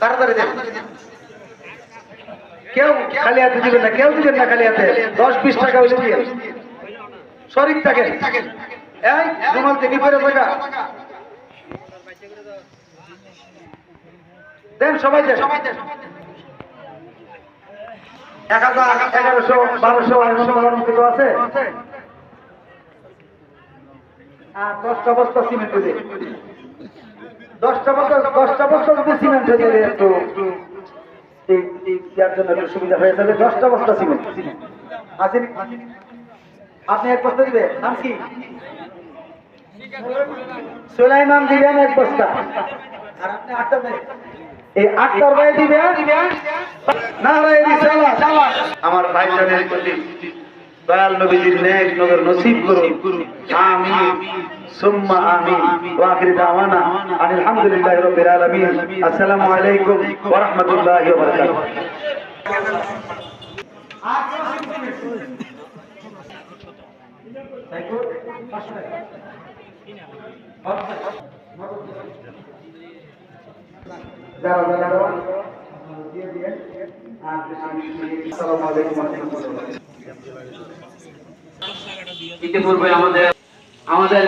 তাড়াতাড়ি দেন। কেউ খালি হাতে দিবেন না, কেউ দিবেন না খালি হাতে। 10-20 টাকা হইলে দিয়ে শরীর থাকে। এই রুমাল থেকে পরে টাকা দেন, সবাই দেন। 1000, 1100, 1200 আছে। আর 10টা বস্তা সিমেন্ট দিয়ে 10টা বস্তা যদি সিমেন্ট হয়ে যায় একটু যার জন্য একটু সুবিধা হয়ে যাবে। 10টা বস্তা সিমেন্ট আসেন। আপনি এক বস্তা দিবেন, নাম কি? সুলাইমান দিবেন 1 বস্তা। আর আপনি 8টা দেবেন, এই 8টার ভাই দিবেন নারায়ে রিসালাত। আমার ভাইজানের প্রতি দয়াল নবীজির নেক নজর নসিব করুন, আমিন সুম্মা আমিন। ওয়া আখির দাওয়ানা আলহামদুলিল্লাহি রাব্বিল আলামিন। আসসালামু আলাইকুম ওয়া রাহমাতুল্লাহি ওয়া বারাকাতুহু। ইতিপূর্বে আমাদের